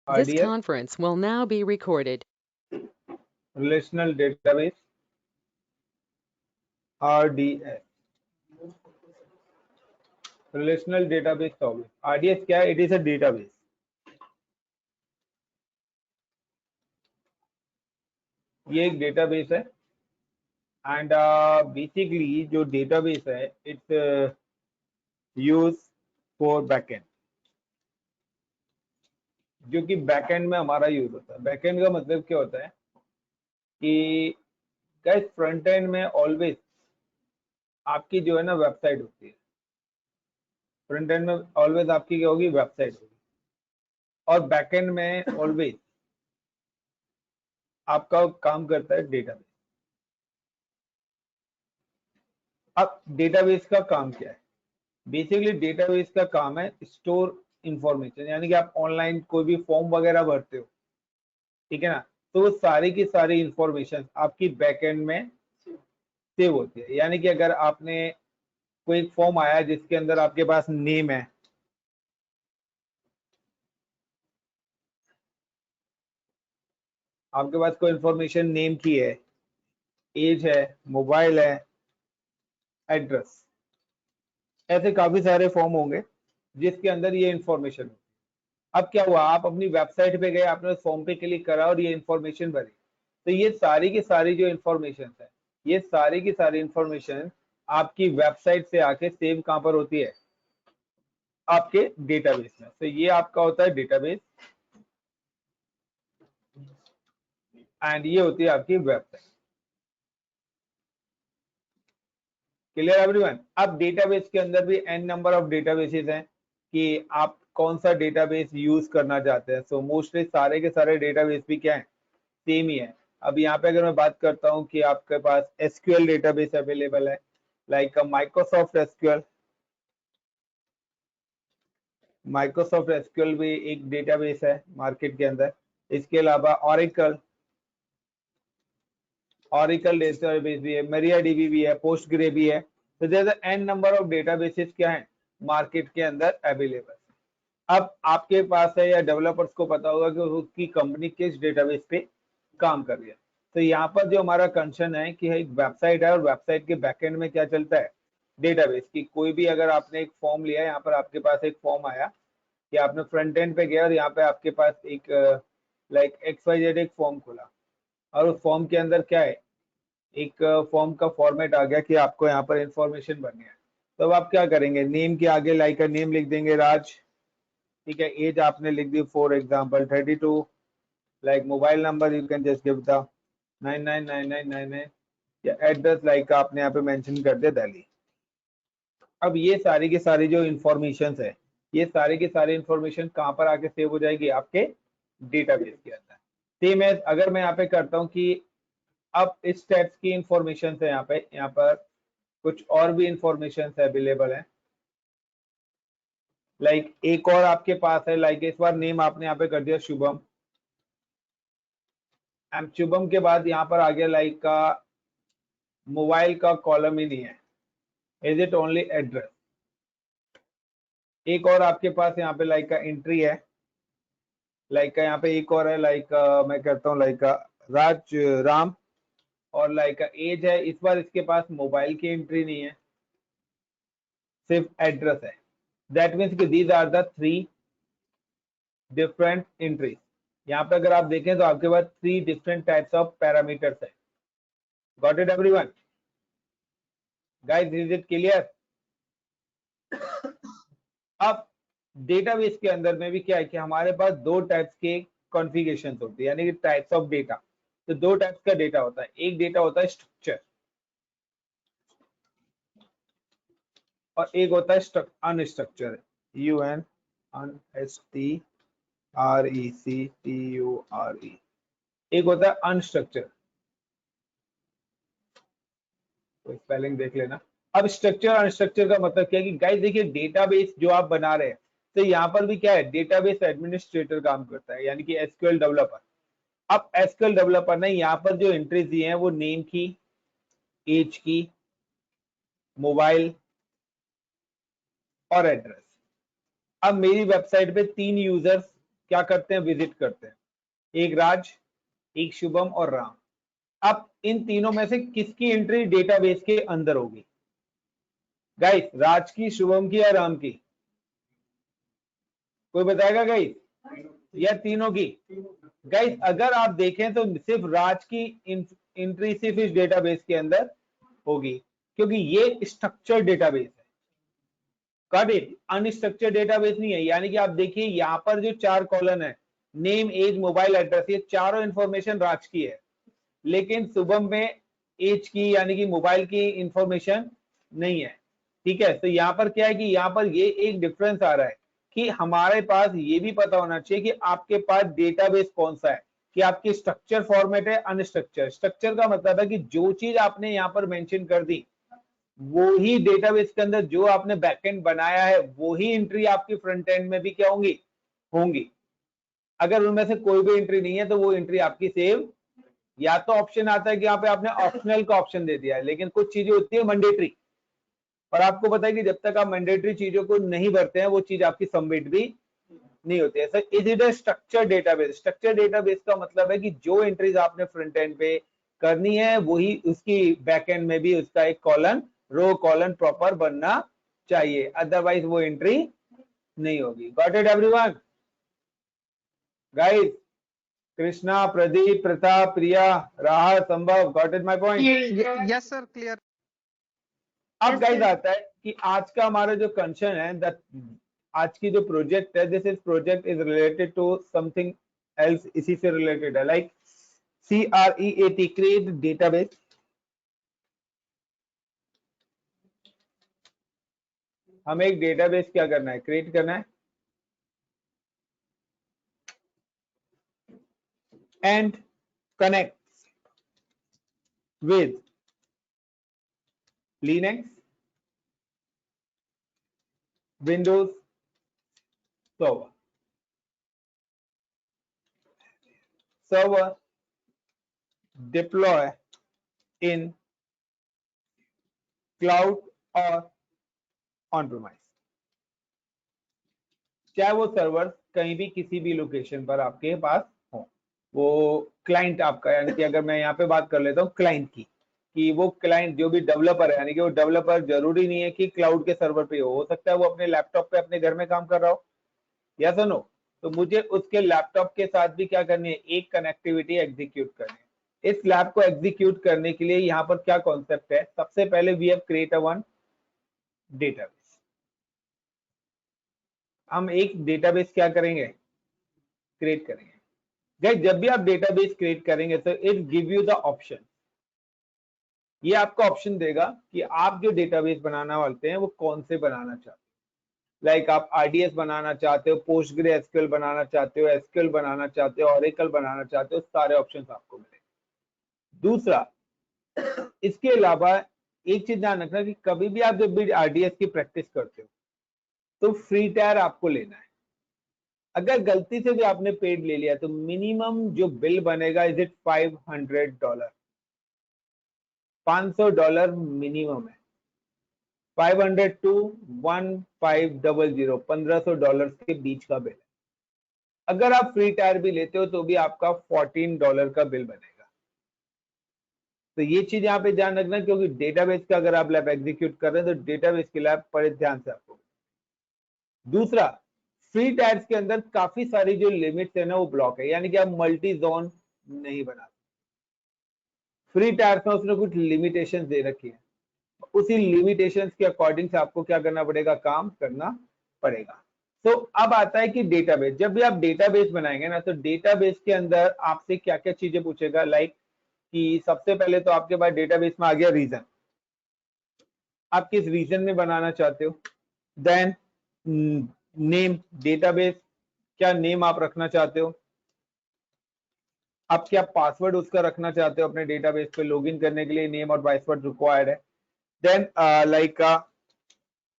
This RDS, conference will now be recorded. relational database, RDS, relational database service. RDS क्या है? It is a database. ये एक database है and basically जो database है it's used for backend, जो कि बैकएंड में हमारा यूज होता है। बैकएंड का मतलब क्या होता है कि गाइस फ्रंट एंड में ऑलवेज आपकी जो है ना वेबसाइट होती है। फ्रंट एंड में ऑलवेज आपकी क्या होगी? वेबसाइट होगी। और बैकएंड में ऑलवेज आपका काम करता है डेटाबेस। अब डेटाबेस का काम क्या है? बेसिकली डेटाबेस का काम है स्टोर इंफॉर्मेशन, यानी कि आप ऑनलाइन कोई भी फॉर्म वगैरह भरते हो, ठीक है ना, तो वो सारी की सारी इंफॉर्मेशन आपकी बैकएंड में सेव होती है। यानी कि अगर आपने कोई एक फॉर्म आया जिसके अंदर आपके पास नेम है, आपके पास कोई इंफॉर्मेशन नेम की है, एज है, मोबाइल है, एड्रेस, ऐसे काफी सारे फॉर्म होंगे जिसके अंदर ये इंफॉर्मेशन हो। अब क्या हुआ, आप अपनी वेबसाइट पे गए, आपने उस फॉर्म पे क्लिक करा और ये इंफॉर्मेशन भरी, तो ये सारी की सारी जो इंफॉर्मेशन है, ये सारी की सारी इंफॉर्मेशन आपकी वेबसाइट से आके सेव कहां पर होती है? आपके डेटाबेस में। तो ये आपका होता है डेटाबेस एंड ये होती है आपकी वेबसाइट। Clear everyone? अब डेटाबेस के अंदर भी एन नंबर ऑफ डेटाबेसेस हैं कि आप कौन सा डेटाबेस यूज करना चाहते हैं। सो मोस्टली सारे के सारे डेटाबेस भी क्या है? सेम ही है। अब यहाँ पे अगर मैं बात करता हूँ कि आपके पास एसक्यूएल डेटाबेस अवेलेबल है, like Microsoft SQL. Microsoft SQL भी एक डेटाबेस है मार्केट के अंदर। इसके अलावा ऑरिकल, ऑरिकल डेटाबेस भी है, MariaDB भी है, पोस्टग्रे भी है। तो there are n number of databases क्या है मार्केट के अंदर अवेलेबल। अब आपके पास है या डेवलपर्स को पता होगा कि उसकी कंपनी किस डेटाबेस पे काम कर रही है। तो यहाँ पर जो हमारा कंसर्न है कि एक वेबसाइट है और वेबसाइट के बैकएंड में क्या चलता है? डेटाबेस की। कोई भी अगर आपने एक फॉर्म लिया, यहाँ पर आपके पास एक फॉर्म आया कि आपने फ्रंट एंड पे गया और यहाँ पे आपके पास एक लाइक XYZ एक फॉर्म खुला और उस फॉर्म के अंदर क्या है? एक फॉर्म का फॉर्मेट आ गया कि आपको यहाँ पर इंफॉर्मेशन भरनी है। तो अब आप क्या करेंगे? नेम के आगे लाइक का नेम लिख देंगे राज, ठीक है। एज आपने लिख दी for example 32, like mobile number you can just give the 999999, या एड्रेस लाइक आपने यहाँ पे मेंशन कर दिया दिल्ली। अब ये सारी की सारी जो इंफॉर्मेशन है, ये सारी की सारी इंफॉर्मेशन कहाँ पर आके सेव हो जाएगी? आपके डेटाबेस के अंदर। सेम है अगर मैं यहाँ पे करता हूँ कि अब इस टाइप्स की इंफॉर्मेशन है, यहाँ पर कुछ और भी इंफॉर्मेशन अवेलेबल है। लाइक एक और आपके पास है, लाइक इस बार नेम आपने यहाँ पे कर दिया शुभम, एंड शुभम के बाद यहाँ पर आ गया लाइक का मोबाइल का कॉलम ही नहीं है, इज इट ओनली एड्रेस। एक और आपके पास यहाँ पे लाइक का एंट्री है, लाइक का यहाँ पे एक और है, लाइक मैं करता हूँ लाइक का राज राम, और लाइक का एज है। इस बार इसके पास मोबाइल की एंट्री नहीं है, सिर्फ एड्रेस है। दैट मीन्स कि these are the 3 different entries. यहाँ पे अगर आप देखें तो आपके पास 3 डिफरेंट टाइप्स ऑफ पैरामीटर्स है। Got it everyone? Guys is it clear? अब डेटाबेस के अंदर में भी क्या है कि हमारे पास 2 टाइप्स के कॉन्फ़िगरेशन होती है, यानी कि टाइप्स ऑफ डेटा। तो 2 टाइप्स का डेटा होता है। एक डेटा होता है स्ट्रक्चर और एक होता है अनस्ट्रक्चर, UNSTRECTURE। एक होता है अनस्ट्रक्चर, तो स्पेलिंग देख लेना। अब स्ट्रक्चर अनस्ट्रक्चर का मतलब क्या है कि गाइस देखिए डेटाबेस जो आप बना रहे हैं, तो यहाँ पर भी क्या है? डेटाबेस एडमिनिस्ट्रेटर काम करता है, यानी कि एसक्यूएल डेवलपर। अब एसक्यूएल डेवलपर ने यहाँ पर जो एंट्रीज दी हैं वो नेम की, एज की, मोबाइल और एड्रेस। अब मेरी वेबसाइट पे 3 यूजर्स क्या करते हैं, विजिट करते हैं। एक राज, एक शुभम और राम। अब इन तीनों में से किसकी एंट्री डेटाबेस के अंदर होगी गाइस, राज की, शुभम की या राम की? कोई बताएगा गाइस? या तीनों की? गाइस अगर आप देखें तो सिर्फ राज की एंट्री सिर्फ इस डेटाबेस के अंदर होगी, क्योंकि ये स्ट्रक्चर्ड डेटाबेस है। Got it? अनस्ट्रक्चर्ड डेटाबेस नहीं है। यानी कि आप देखिए यहाँ पर जो 4 कॉलम है, नेम, एज, मोबाइल एड्रेस, ये चारों इंफॉर्मेशन राज की है, लेकिन शुभम में एज की यानी कि मोबाइल की इंफॉर्मेशन नहीं है। ठीक है, तो यहाँ पर क्या है कि यहाँ पर ये एक डिफरेंस आ रहा है कि हमारे पास ये भी पता होना चाहिए कि आपके पास डेटाबेस कौन सा है, कि आपकी स्ट्रक्चर फॉर्मेट है, अनस्ट्रक्चर। स्ट्रक्चर का मतलब है कि जो चीज आपने यहाँ पर मेंशन कर दी, वो ही डेटाबेस के अंदर जो आपने बैकएंड बनाया है, वो ही एंट्री आपकी फ्रंट एंड में भी क्या होंगी, होंगी। अगर उनमें से कोई भी एंट्री नहीं है तो वो एंट्री आपकी सेव, या तो ऑप्शन आता है कि यहाँ पे आपने ऑप्शनल का ऑप्शन दे दिया है, लेकिन कुछ चीजें होती है मैंडेटरी, और आपको पता है कि जब तक आप मैंडेटरी चीजों को नहीं भरते हैं वो चीज आपकी सबमिट भी नहीं होती है। Sir is it a structure database? Structure database का मतलब है कि जो एंट्रीज आपने फ्रंट एंड पे करनी है वही उसकी बैक एंड में भी उसका एक कॉलम, रो कॉलम प्रॉपर बनना चाहिए, अदरवाइज वो एंट्री नहीं होगी। Got it everyone? Guys, Krishna, Pradeep, Pratap, Priya, Rahat, Sambhav, got it my point? Yes sir, clear. अब गाइस आता है कि आज का हमारा जो कंसर्न है, दैट आज की जो प्रोजेक्ट है, this is project is related to something else, इसी से रिलेटेड है, लाइक CREAT, क्रिएट डेटाबेस। हमें एक डेटाबेस क्या करना है, क्रिएट करना है, and connect with Linux, Windows server, deploy in cloud और ऑन प्रीमाइस। चाहे वो सर्वर कहीं भी किसी भी लोकेशन पर आपके पास हो, वो क्लाइंट आपका, यानी कि अगर मैं यहाँ पे बात कर लेता हूँ क्लाइंट की, कि वो क्लाइंट जो भी डेवलपर है, यानी कि वो डेवलपर जरूरी नहीं है कि क्लाउड के सर्वर पे हो सकता है वो अपने लैपटॉप पे अपने घर में काम कर रहा हो, या सुनो, तो मुझे उसके लैपटॉप के साथ भी क्या करनी है, एक कनेक्टिविटी एग्जीक्यूट करनी है। इस लैब को एग्जीक्यूट करने के लिए यहाँ पर क्या कॉन्सेप्ट है, सबसे पहले we have create a one database. हम एक डेटाबेस क्या करेंगे, क्रिएट करेंगे। गाइस जब भी आप डेटाबेस क्रिएट करेंगे तो it give you the option, ये आपको ऑप्शन देगा कि आप जो डेटाबेस बनाना वालते हैं वो कौन से बनाना चाहते हैं। लाइक आप RDS बनाना चाहते हो, PostgreSQL बनाना चाहते हो, SQL बनाना चाहते हो, Oracle बनाना चाहते हो, सारे ऑप्शंस आपको मिलेंगे। दूसरा, इसके अलावा एक चीज ध्यान रखना कि कभी भी आप जब भी RDS की प्रैक्टिस करते हो तो फ्री टायर आपको लेना है। अगर गलती से भी आपने पेड ले लिया तो मिनिमम जो बिल बनेगा इज इट $500, $500 मिनिमम है। 500 to 1500, $1500 के बीच का बिल है। अगर आप फ्री टायर भी लेते हो तो भी आपका $14 का बिल बनेगा। तो ये चीज यहाँ पे ध्यान रखना, क्योंकि डेटाबेस का अगर आप लैब एग्जीक्यूट कर रहे हैं तो डेटाबेस की लैब बड़े ध्यान से आपको। दूसरा, फ्री टायर्स के अंदर काफी सारी जो लिमिट्स है ना वो ब्लॉक है, यानी कि आप मल्टी जोन नहीं बना। फ्री टायर्स में उसने कुछ लिमिटेशंस दे रखी है, उसी लिमिटेशंस के अकॉर्डिंग से आपको क्या करना पड़ेगा, काम करना पड़ेगा। तो अब आता है कि डेटाबेस, जब भी आप डेटाबेस बनाएंगे ना तो डेटाबेस के अंदर आपसे क्या क्या चीजें पूछेगा, लाइक कि सबसे पहले तो आपके पास डेटाबेस में आ गया रीजन, आप किस रीजन में बनाना चाहते हो। देन नेम, डेटाबेस क्या नेम आप रखना चाहते हो, आप क्या पासवर्ड उसका रखना चाहते हो, अपने डेटाबेस पे लॉगिन करने के लिए नेम और पासवर्ड रिक्वायर्ड है। देन लाइक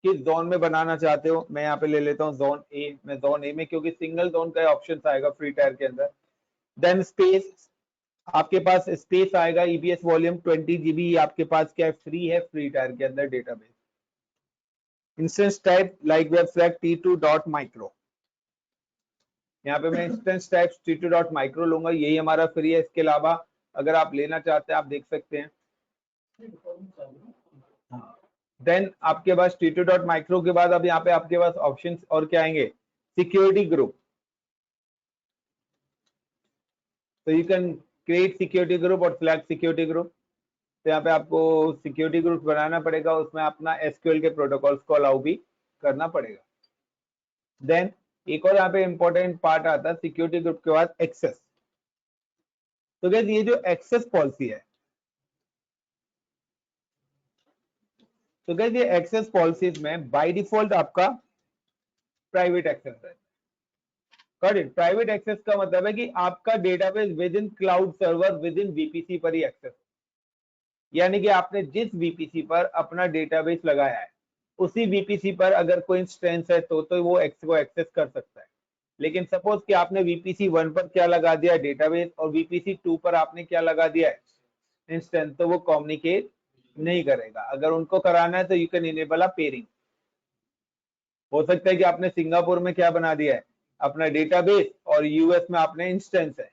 किस जोन में बनाना चाहते हो, मैं यहाँ पे ले लेता हूँ जोन ए, मैं जोन ए में, क्योंकि सिंगल जोन का ऑप्शन आएगा फ्री टायर के अंदर। देन स्पेस, आपके पास स्पेस आएगा, EBS वॉल्यूम 20 GB आपके पास क्या है, फ्री है फ्री टायर के अंदर database. Instance type like web select T2.micro, यहाँ पे मैं इंस्टेंस टाइप्स T2.micro लूंगा, यही हमारा फ्री है। इसके अलावा अगर आप लेना चाहते हैं आप देख सकते हैं। देन आपके पास T2.micro के बाद अब यहाँ पे आपके पास ऑप्शंस और क्या आएंगे, सिक्योरिटी ग्रुप। तो you can create security group और सिलेक्ट सिक्योरिटी ग्रुप। तो यहाँ पे आपको सिक्योरिटी ग्रुप बनाना पड़ेगा, उसमें अपना एसक्यूएल के प्रोटोकॉल्स को अलाउ भी करना पड़ेगा। देन एक और यहाँ पे इंपॉर्टेंट पार्ट आता है सिक्योरिटी ग्रुप के बाद एक्सेस। तो गाइस ये जो एक्सेस पॉलिसी है, तो गाइस ये एक्सेस पॉलिसीज में बाय डिफॉल्ट आपका प्राइवेट एक्सेस है। प्राइवेट एक्सेस का मतलब है कि आपका database with in cloud server with in VPC पर ही एक्सेस, यानी कि आपने जिस वीपीसी पर अपना डेटाबेस लगाया है उसी वीपीसी पर अगर कोई इंस्टेंस है तो वो एक्सेस कर सकता है। लेकिन सपोज कि आपने वीपीसी 1 पर क्या लगा दिया है, डेटाबेस, और वीपीसी 2 पर आपने क्या लगा दिया है, इंस्टेंस, तो वो कम्युनिकेट नहीं करेगा। अगर उनको कराना है तो you can enable a pairing. हो सकता है कि आपने सिंगापुर में क्या बना दिया है, अपना डेटाबेस, और यूएस में आपने इंस्टेंस है,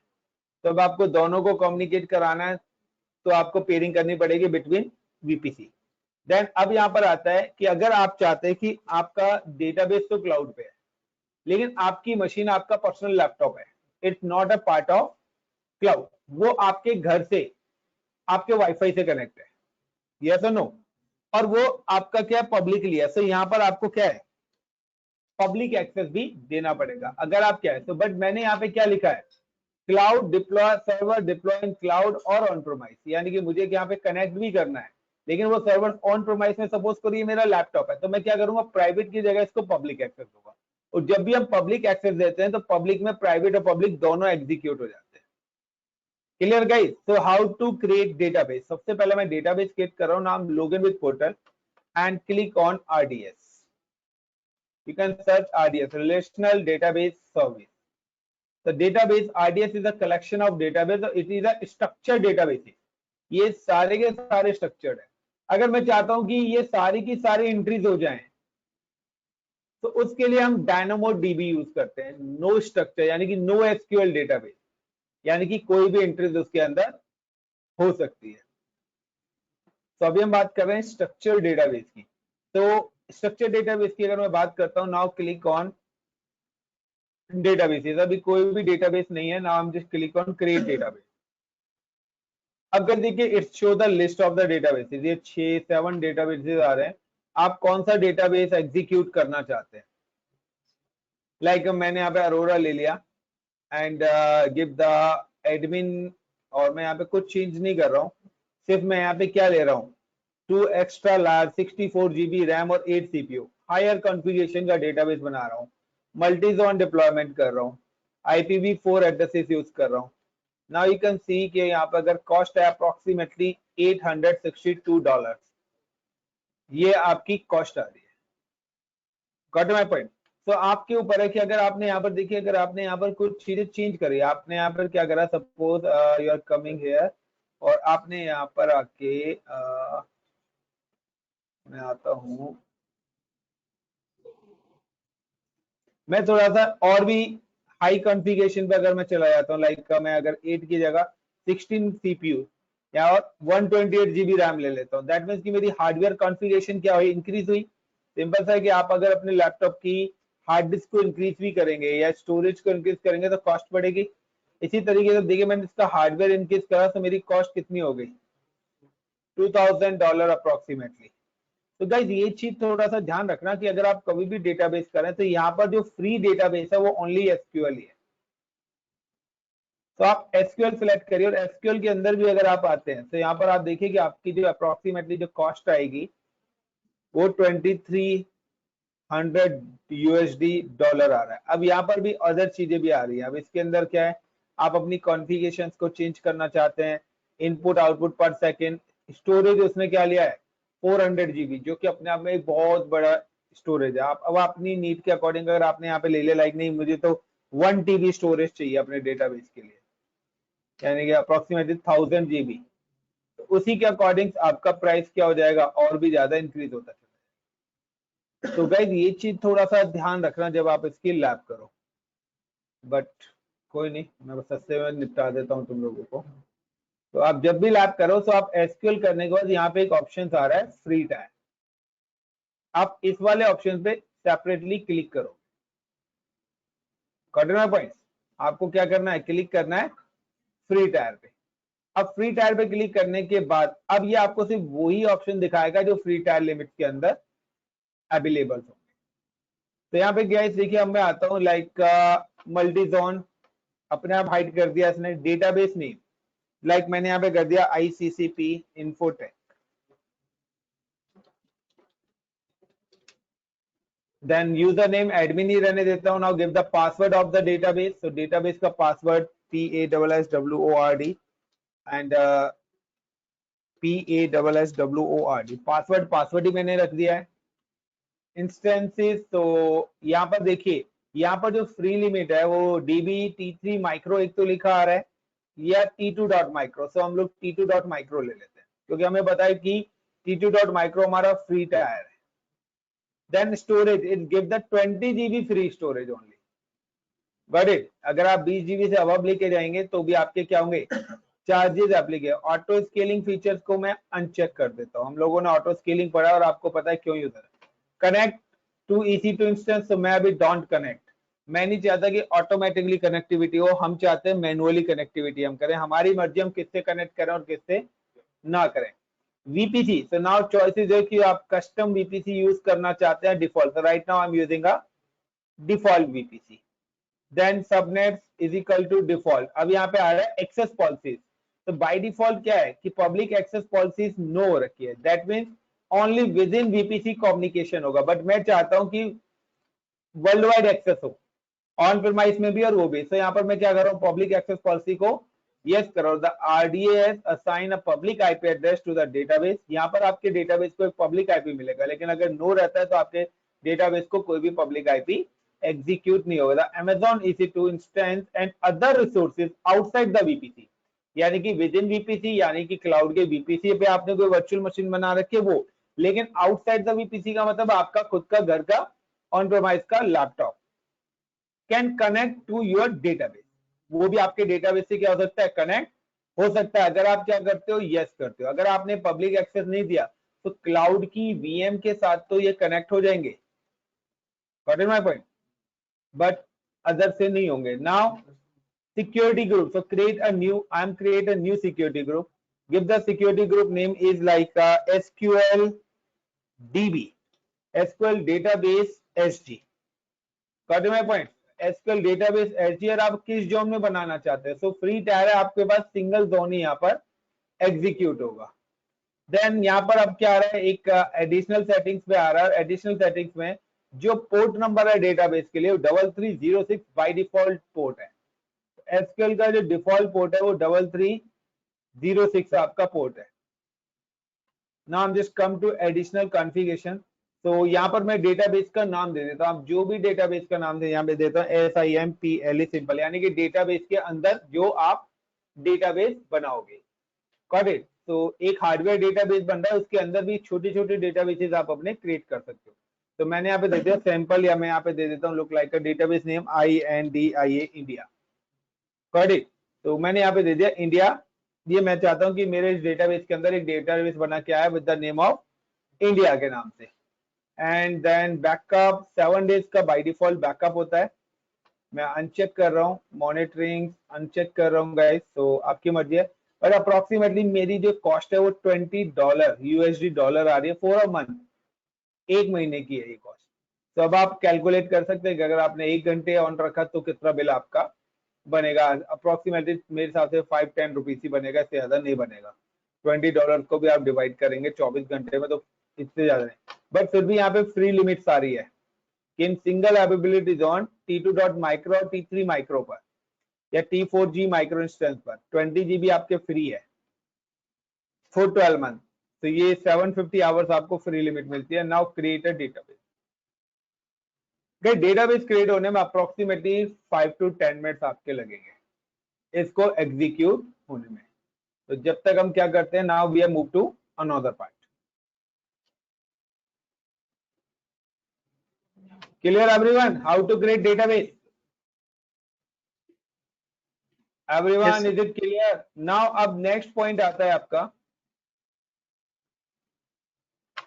तो अब आपको दोनों को कम्युनिकेट कराना है तो आपको पेयरिंग करनी पड़ेगी बिटवीन वीपीसी। देन अब यहाँ पर आता है कि अगर आप चाहते हैं कि आपका डेटाबेस तो क्लाउड पे है लेकिन आपकी मशीन आपका पर्सनल लैपटॉप है, it's not a part of cloud, वो आपके घर से आपके वाईफाई से कनेक्ट है, यस और नो, और वो आपका क्या पब्लिक लिया, सो यहाँ पर आपको क्या है, पब्लिक एक्सेस भी देना पड़ेगा अगर आप क्या है। तो बट मैंने यहाँ पे क्या लिखा है, cloud deploy server deploy in cloud और ऑन प्रोमाइस, यानी कि मुझे यहाँ पे कनेक्ट भी करना है लेकिन वो सर्वर ऑन प्रोमाइस में सपोज करिए मेरा लैपटॉप है, तो मैं क्या करूंगा, प्राइवेट की जगह इसको पब्लिक एक्सेस दूंगा। और जब भी हम पब्लिक एक्सेस देते हैं तो पब्लिक में प्राइवेट और पब्लिक दोनों एग्जीक्यूट हो जाते हैं। Clear guys? तो हाउ टू क्रिएट डेटाबेस, सबसे पहले मैं डेटाबेस क्रिएट कर रहा हूं, नाम login with portal and click on RDS. You can search RDS, Relational Database Service. The database RDS is a collection of database. It is a structured database. ये सारे के सारे स्ट्रक्चर्ड है। अगर मैं चाहता हूं कि ये सारी की सारी एंट्रीज हो जाएं, तो उसके लिए हम DynamoDB यूज करते हैं, नो स्ट्रक्चर, यानी कि नो एसक्यूएल डेटाबेस, यानी कि कोई भी एंट्रीज उसके अंदर हो सकती है। तो अभी हम बात कर रहे हैं स्ट्रक्चर्ड डेटाबेस की। तो स्ट्रक्चर डेटाबेस की अगर मैं बात करता हूं, नाउ क्लिक ऑन डेटाबेसेस। अभी कोई भी डेटाबेस नहीं है, नाउ हम just click on create database. अगर देखिए it's show the list of the databases, ये 6-7 डेटाबेसेस आ रहे हैं, आप कौन सा डेटाबेस एग्जीक्यूट करना चाहते हैं। लाइक मैंने यहाँ पे अरोरा ले लिया एंड गिव द एडमिन, और मैं यहाँ पे कुछ चेंज नहीं कर रहा हूँ, सिर्फ मैं यहाँ पे क्या ले रहा हूँ, 2 एक्स्ट्रा लार्ज 64 GB रैम और 8 CPU, हायर कॉन्फ़िगरेशन का डेटाबेस बना रहा हूँ, मल्टी जोन डिप्लॉयमेंट कर रहा हूँ, IPv4 एड्रेसेस यूज कर रहा हूँ। नाउ यू कैन सी कि यहाँ पर अगर कॉस्ट है अप्रोक्सीमेटली $862, ये आपकी कॉस्ट आ रही है। Got my point? तो आपके ऊपर है कि अगर आपने यहाँ पर देखिए, अगर आपने यहाँ पर कुछ चीजें चेंज करी, आपने यहाँ पर क्या करा, suppose you are coming here और आपने यहाँ पर आके मैं आता हूँ, मैं थोड़ा सा और भी हाई कॉन्फ़िगरेशन पे अगर मैं चला जाता हूँ, लाइक मैं अगर 8 की जगह 16 CPU या और 128 GB रैम ले लेता हूँ, दैट मीन्स कि मेरी हार्डवेयर कॉन्फ़िगरेशन क्या हुई, इंक्रीज हुई। सिंपल सा है कि आप अगर अपने लैपटॉप की हार्ड डिस्क को इंक्रीज भी करेंगे या स्टोरेज को इंक्रीज करेंगे तो कॉस्ट बढ़ेगी। इसी तरीके से देखिए मैंने इसका हार्डवेयर इंक्रीज करा तो मेरी कॉस्ट कितनी हो गई, $2000 अप्रोक्सीमेटली। तो गाइज ये चीज थोड़ा सा ध्यान रखना कि अगर आप कभी भी डेटाबेस करें तो यहाँ पर जो फ्री डेटाबेस है वो ओनली एसक्यूएल ही है। तो आप एसक्यूएल सिलेक्ट करिए और एसक्यूएल के अंदर भी अगर आप आते हैं तो यहाँ पर आप देखिए कि आपकी जो अप्रोक्सीमेटली जो कॉस्ट आएगी वो 2300 USD डॉलर आ रहा है। अब यहाँ पर भी अदर चीजें भी आ रही है। अब इसके अंदर क्या है, आप अपनी कॉन्फ़िगरेशंस को चेंज करना चाहते हैं, इनपुट आउटपुट पर सेकेंड, स्टोरेज उसने क्या लिया है 400 GB, जो कि अपने आप में एक बहुत बड़ा स्टोरेज है। आप अब अपनी नीड के अकॉर्डिंग अगर आपने यहाँ पे ले लिया, लाइक नहीं मुझे तो 1 TB स्टोरेज चाहिए अपने डेटाबेस के लिए, यानी कि अप्रोक्सीमेटली 1000 GB, तो उसी के अकॉर्डिंग आपका प्राइस क्या हो जाएगा, और भी ज्यादा इंक्रीज होता है। तो गाइस ये चीज थोड़ा सा ध्यान रखना जब आप इसकी लैब करो। बट कोई नहीं, मैं बस सस्ते में निपटा देता हूँ तुम लोगों को। तो आप जब भी लैब करो तो आप एसक्यूएल करने के बाद यहाँ पे एक ऑप्शन आ रहा है फ्री टायर, आप इस वाले ऑप्शन पे सेपरेटली क्लिक करो। कॉर्डिनल पॉइंट्स, आपको क्या करना है, क्लिक करना है फ्री टायर पे। अब फ्री टायर पे क्लिक करने के बाद अब ये आपको सिर्फ वही ऑप्शन दिखाएगा जो फ्री टायर लिमिट के अंदर अवेलेबल होंगे। तो यहाँ पे गाइस देखिए, अब मैं आता हूँ लाइक मल्टी जोन, अपने आप हाइड कर दिया इसने। डेटाबेस नेम लाइक मैंने यहाँ पे कर दिया ICCP Infotech। Then user name admin ही रहने देता हूँ। Now give the password of the database. तो डेटाबेस का password PASSWORD and PASSWORD, password ही मैंने रख दिया है। इंस्टेंसेस, तो यहाँ पर देखिए, यहाँ पर जो फ्री लिमिट है वो DB T3 माइक्रो एक तो लिखा आ रहा है, या T2 डॉट माइक्रो। सो हम लोग T2 डॉट माइक्रो ले लेते हैं क्योंकि हमें बताया कि T2 डॉट माइक्रो हमारा फ्री टायर है। Then storage, it give the 20 GB free storage only. Got it. अगर आप 20 GB से अब लेके जाएंगे तो भी आपके क्या होंगे, charges applicable. Auto scaling features को मैं अनचेक कर देता हूँ। हम लोगों ने ऑटो स्केलिंग पढ़ा और आपको पता है क्यों यूज है। कनेक्ट टू EC2 इंस्टेंस, तो मैं अभी डोंट कनेक्ट, मैं नहीं चाहता कि ऑटोमेटिकली कनेक्टिविटी हो, हम चाहते हैं मैनुअली कनेक्टिविटी हम करें, हमारी मर्जी हम किससे कनेक्ट करें और किससे ना करें। VPC, so now choices है कि आप कस्टम VPC यूज करना चाहते हैं default. Right now I am using a default VPC। Then subnets is equal to default. अब यहाँ पे आ रहा है एक्सेस पॉलिसीज। तो बाय डिफॉल्ट क्या है कि पब्लिक एक्सेस पॉलिसीज नो हो रखी है, that means only with in VPC communication होगा। बट मैं चाहता हूं कि वर्ल्ड वाइड एक्सेस हो, ऑन प्रीमाइस में भी और वो भी। तो यहाँ पर मैं क्या कर रहा हूँ, पब्लिक एक्सेस पॉलिसी को यस करो। The RDA assign a public IP address to the database. यहाँ पर आपके डेटाबेस को एक पब्लिक IP मिलेगा, लेकिन अगर नो रहता है तो आपके डेटाबेस को कोई भी पब्लिक IP एग्जीक्यूट नहीं होगा। Amazon EC2 instance and other resources outside the VPC, यानी कि विद इन VPC, यानी कि क्लाउड के VPC पे आपने कोई वर्चुअल मशीन बना रखी है वो, लेकिन आउटसाइड द VPC का मतलब आपका खुद का घर का ऑन प्रीमाइस का laptop can connect to your database. वो भी आपके डेटाबेस से क्या हो सकता है, कनेक्ट हो सकता है। अगर आप क्या करते हो, यस करते हो। अगर आपने पब्लिक एक्सेस नहीं दिया तो क्लाउड की VM के साथ तो ये कनेक्ट हो जाएंगे, got it my point, but other से नहीं होंगे। Now security group, so create a new, I'm create a new security group. Give the security group name is like SQL DB, SQL database SG, got my point। SQL database SG और आप किस zone में बनाना चाहते हैं। So free tier है, आपके पास single zone ही यहाँ पर एग्जीक्यूट होगा। देन यहाँ पर अब क्या आ रहा है, एक एडिशनल सेटिंग्स पे आ रहा है। एडिशनल सेटिंग्स में जो पोर्ट नंबर है डेटाबेस के लिए 3306 बाय डिफॉल्ट पोर्ट है। SQL का जो डिफॉल्ट पोर्ट है वो 3306 आपका पोर्ट है। Now I am just come to additional configuration. तो यहाँ पर मैं डेटाबेस का नाम दे देता हूँ। आप जो भी डेटाबेस का नाम दे, यहाँ पे देता हूँ SIMPLE, सिंपल, यानी कि डेटाबेस के अंदर जो आप डेटाबेस बनाओगे, गॉट इट। तो एक हार्डवेयर डेटाबेस बन रहा है, उसके अंदर भी छोटे छोटे डेटाबेसेस आप अपने क्रिएट कर सकते हो। तो मैंने यहाँ पे दे दिया सैंपल, या मैं यहाँ पे दे देता हूँ look like database name INDIA India, got it. तो मैंने यहाँ पे दे दिया इंडिया। ये मैं चाहता हूँ कि मेरे इस डेटाबेस के अंदर एक डेटाबेस बना के आया with the name of India के नाम से। एंड देन बैकअप 7 डेज का बाय डिफॉल्ट बैकअप होता है। मैं अनचेक कर रहा हूँ, मॉनिटरिंग अनचेक कर रहा हूँ गाइस, तो आपकी मर्जी है। और अप्रोक्सीमेटली मेरी जो कॉस्ट है वो $20 USD डॉलर आ रही है फॉर अ मंथ, एक महीने की है ये कॉस्ट। तो अब आप कैलकुलेट कर सकते हैं कि अगर आपने 1 घंटे ऑन रखा तो कितना बिल आपका बनेगा। अप्रोक्सीमेटली मेरे हिसाब से 5-10 रुपीज ही बनेगा, इससे ज्यादा नहीं बनेगा। $20 को भी आप डिवाइड करेंगे 24 घंटे में तो इससे ज्यादा नहीं। बट फिर भी यहाँ पे फ्री लिमिट आ रही है कि in single availability zone T2 dot micro और T3 माइक्रो पर या T4G माइक्रो इंस्टेंस पर 20 GB आपके फ्री है फॉर 12 मंथ। तो ये 750 आवर्स आपको फ्री लिमिट मिलती है। Now create a database. Database create होने में अप्रोक्सीमेटली 5 to 10 मिनट्स आपके लगेंगे इसको एग्जीक्यूट होने में। तो जब तक हम क्या करते हैं, now we are move to another part. Clear everyone, how to create database. Everyone, is it clear now? अब नेक्स्ट पॉइंट आता है आपका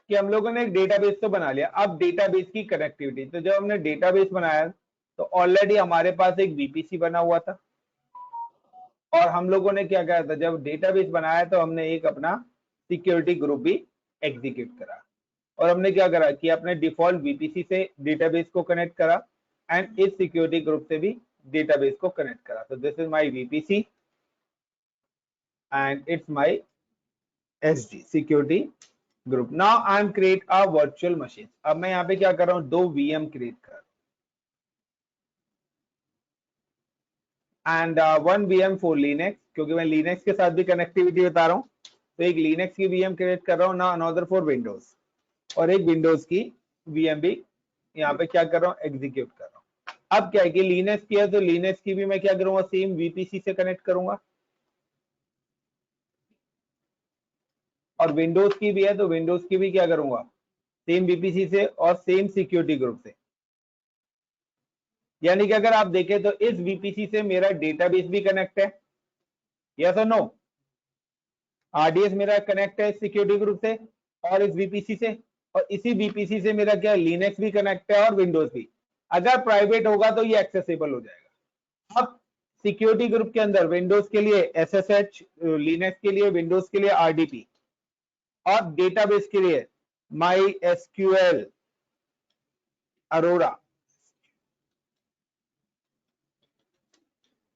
कि हम लोगों ने एक डेटाबेस तो बना लिया। अब डेटाबेस की कनेक्टिविटी, तो जब हमने डेटाबेस बनाया तो ऑलरेडी हमारे पास एक वीपीसी बना हुआ था, और हम लोगों ने क्या किया था, जब डेटाबेस बनाया तो हमने एक अपना सिक्योरिटी ग्रुप भी एग्जीक्यूट करा, और हमने क्या करा कि अपने डिफॉल्ट वीपीसी से डेटाबेस को कनेक्ट करा एंड इस सिक्योरिटी ग्रुप से भी डेटाबेस को कनेक्ट करा। तो this is my VPC and it's my SD security group. Now I M create a virtual machine. अब मैं यहाँ पे क्या कर रहा हूँ, 2 वीएम क्रिएट कर एंड 1 वीएम फॉर लिनक्स, क्योंकि मैं लिनक्स के साथ भी कनेक्टिविटी बता रहा हूँ, तो एक लिनक्स की वीएम क्रिएट कर रहा हूँ ना, अनदर फॉर विंडोज, और एक विंडोज की वीएम भी यहाँ पे क्या कर रहा हूँ, एग्जीक्यूट कर रहा हूँ। अब क्या है कि लिनक्स की है तो लिनक्स की भी मैं क्या करूंगा, सेम वीपीसी से कनेक्ट करूंगा, और विंडोज की भी है तो विंडोज की भी क्या करूंगा, सेम वीपीसी से और सेम सिक्योरिटी ग्रुप से। यानी कि अगर आप देखें तो इस वीपीसी से मेरा डेटाबेस भी कनेक्ट है, यस और नो? आरडीएस मेरा कनेक्ट है सिक्योरिटी ग्रुप से और इस वीपीसी से, और इसी वीपीसी से मेरा क्या लिनक्स भी कनेक्ट है और विंडोज भी। अगर प्राइवेट होगा तो ये एक्सेसिबल हो जाएगा। अब सिक्योरिटी ग्रुप के अंदर विंडोज के लिए एसएसएच, लिनक्स के लिए, विंडोज के लिए आरडीपी, और डेटाबेस के लिए माई एसक्यूएल अरोरा।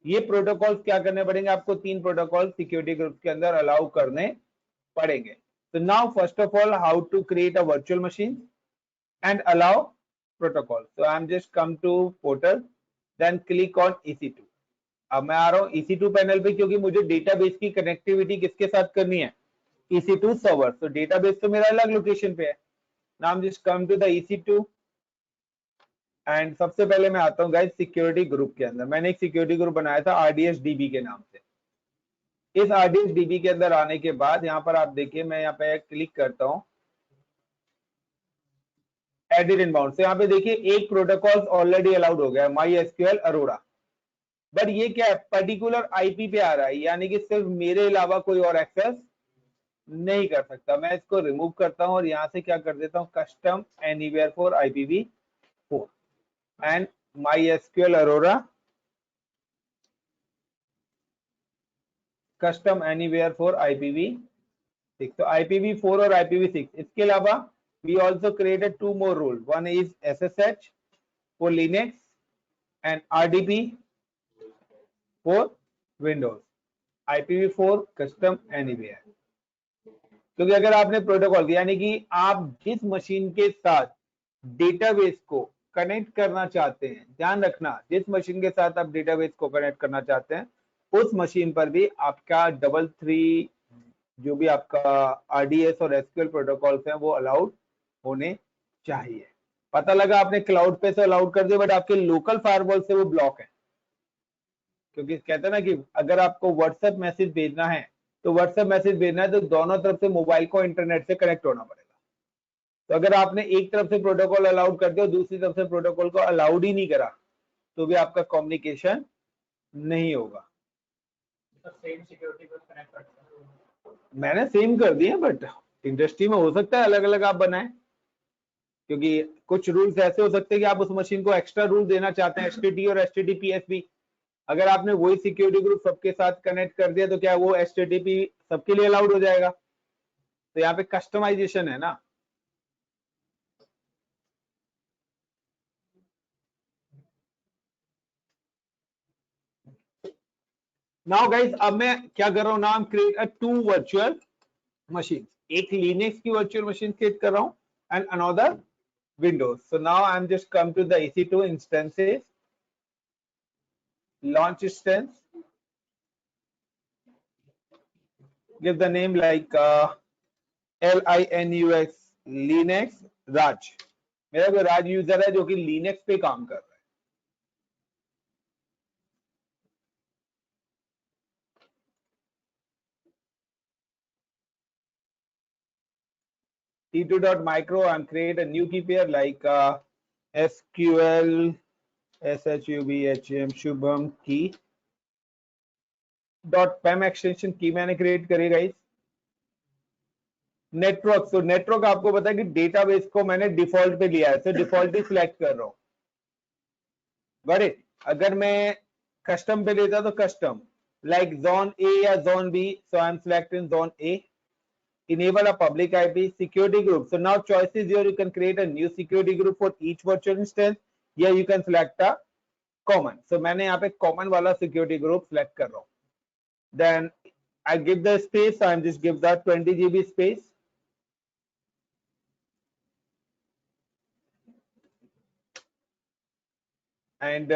ये प्रोटोकॉल क्या करने पड़ेंगे आपको, 3 प्रोटोकॉल सिक्योरिटी ग्रुप के अंदर अलाउ करने पड़ेंगे। तो now first of all, how to create a virtual machine and allow protocol. So I am just come to portal, then click on EC2। अब मैं आ रहा हूँ EC2 पैनल पे, क्योंकि मुझे डेटाबेस की कनेक्टिविटी किसके साथ करनी है, EC2 सर्वर। तो डेटाबेस तो मेरा अलग लोकेशन पे है। Now I am just come to the EC2 and सबसे पहले मैं आता हूँ गाइस सिक्योरिटी ग्रुप के अंदर। मैंने एक सिक्योरिटी ग्रुप बनाया था RDS DB के नाम से। इस RDS DB के अंदर आने के बाद यहाँ पर आप देखिए, मैं यहाँ पे क्लिक करता हूँ एडिट इनबाउंड से। यहाँ पे देखिए एक प्रोटोकॉल ऑलरेडी अलाउड हो गया है, MySQL अरोरा, बट ये क्या है, पर्टिकुलर आईपी पे आ रहा है, यानी कि सिर्फ मेरे अलावा कोई और एक्सेस नहीं कर सकता। मैं इसको रिमूव करता हूँ और यहाँ से क्या कर देता हूँ, custom anywhere for IPv4 and MySQL Arora custom anywhere for IPv6। तो IPv4 और IPv6, इसके अलावा we also created 2 more rules. One is SSH for Linux and RDP for Windows, IPv4 custom anywhere। क्योंकि अगर आपने प्रोटोकॉल दिया, यानी कि आप जिस मशीन के साथ डेटाबेस को कनेक्ट करना चाहते हैं, ध्यान रखना, जिस मशीन के साथ आप डेटाबेस को कनेक्ट करना चाहते हैं उस मशीन पर भी आपका 3 जो भी आपका RDS और SQL प्रोटोकॉल्स हैं वो अलाउड होने चाहिए। पता लगा आपने क्लाउड पे से अलाउड कर दिया, बट आपके लोकल फायरवॉल से वो ब्लॉक है। क्योंकि कहते हैं ना कि अगर आपको व्हाट्सएप मैसेज भेजना है तो व्हाट्सएप मैसेज भेजना है तो दोनों तरफ से मोबाइल को इंटरनेट से कनेक्ट होना पड़ेगा। तो अगर आपने एक तरफ से प्रोटोकॉल अलाउड कर दिया और दूसरी तरफ से प्रोटोकॉल को अलाउड ही नहीं करा तो भी आपका कम्युनिकेशन नहीं होगा। मैंने सेम कर दिया, बट इंडस्ट्री में हो सकता है अलग अलग आप बनाएं, क्योंकि कुछ रूल्स ऐसे हो सकते हैं कि आप उस मशीन को एक्स्ट्रा रूल देना चाहते हैं, HTTP और HTTPS भी। अगर आपने वही सिक्योरिटी ग्रुप सबके साथ कनेक्ट कर दिया तो क्या वो HTTP सबके लिए अलाउड हो जाएगा? तो यहाँ पे कस्टमाइजेशन है ना। नाउ गाइस, अब मैं क्या कर रहा हूँ, now create a 2 virtual machine. एक लिनक्स की वर्चुअल मशीन क्रिएट कर रहा हूँ and another Windows. So now I am just come to the EC2 instances, launch instance, give the name like LINUX Linux Raj. मेरा कोई राज यूजर है जो कि लिनक्स पे काम कर रहा है। T2.micro, I'm create a new key pair like SQL SHUBHM Shubham key dot pem extension की मैंने क्रिएट करी गाइस। नेटवर्क, तो नेटवर्क आपको पता है कि डेटाबेस को मैंने डिफॉल्ट पे लिया है, तो डिफॉल्ट ही सिलेक्ट कर रहा हूं। Got it. अगर मैं कस्टम पे लेता तो कस्टम, लाइक जोन ए या zone B, so I am selecting zone A. Enable a public IP security group. So now choice is here. You can create a new security group for each virtual instance. Yeah, you can select a common. So मैंने यहाँ पे common वाला security group select कर रहा हूँ. Then I give the space. I'm just give that 20 GB space. And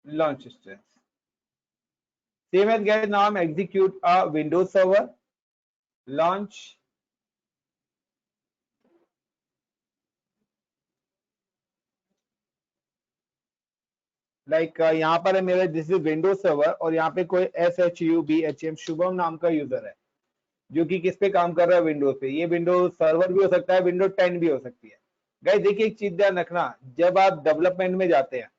launch instance. Same as guys. Now I'm execute a Windows server. Launch. Like यहाँ पर है मेरा दिस इज विंडोज सर्वर और यहाँ पे कोई SHUBHM शुभम नाम का यूजर है जो कि किस पे काम कर रहा है, विंडोज पे। ये विंडोज सर्वर भी हो सकता है, विंडोज 10 भी हो सकती है। गाइस देखिए एक चीज ध्यान रखना, जब आप डेवलपमेंट में जाते हैं,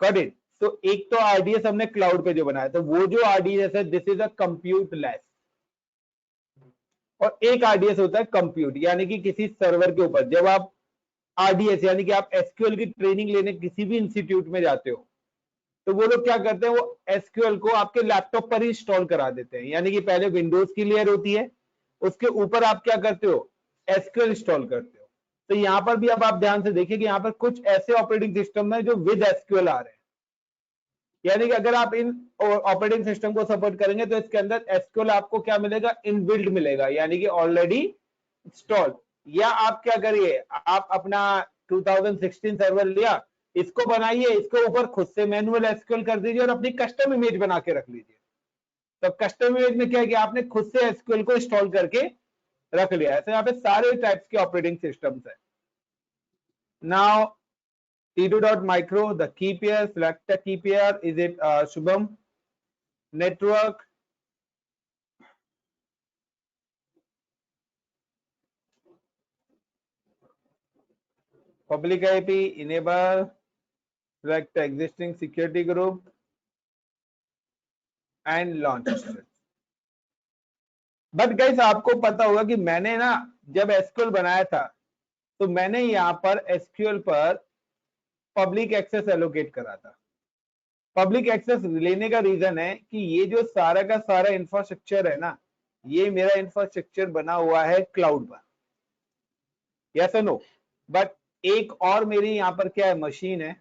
गॉट इट, तो एक तो RDS हमने क्लाउड पे जो बनाया, तो वो जो RDS है this is a compute less, और एक RDS होता है कंप्यूट, यानी कि किसी सर्वर के ऊपर। जब आप RDS यानी कि आप SQL की ट्रेनिंग लेने किसी भी इंस्टीट्यूट में जाते हो, तो वो लोग क्या करते हैं, वो SQL को आपके लैपटॉप पर ही इंस्टॉल करा देते हैं। यानी कि पहले विंडोज की लेयर होती है, उसके ऊपर आप क्या करते हो, SQL इंस्टॉल करते हो। तो यहाँ पर भी अब आप ध्यान से देखिए कि यहाँ पर कुछ ऐसे ऑपरेटिंग सिस्टम है जो विद SQL आ रहे हैं। यानी कि अगर आप इन ऑपरेटिंग सिस्टम को सपोर्ट करेंगे तो इसके अंदर SQL आपको क्या मिलेगा, इनबिल्ट मिलेगा, यानी कि ऑलरेडी इंस्टॉल। या आप क्या करिए, आप अपना 2016 सर्वर लिया, इसको बनाइए, इसके ऊपर खुद से मैनुअल SQL कर दीजिए और अपनी कस्टम इमेज बना के रख लीजिए। तो कस्टम इमेज में क्या है कि आपने खुद से SQL को इंस्टॉल करके रख लिया है। तो यहाँ पे सारे टाइप्स के ऑपरेटिंग सिस्टम्स है। Now T2.micro, the key pair, select the key pair. Is it Shubham? Network. Public IP, enable, select the existing security group and launch. But guys आपको पता होगा कि मैंने ना जब SQL बनाया था तो मैंने यहाँ पर SQL पर पब्लिक एक्सेस एलोकेट करा था। पब्लिक एक्सेस लेने का रीजन है कि ये जो सारा का सारा इंफ्रास्ट्रक्चर है ना, ये मेरा इंफ्रास्ट्रक्चर बना हुआ है क्लाउड पर, यस और नो। बट एक और मेरी यहाँ पर क्या है, मशीन है,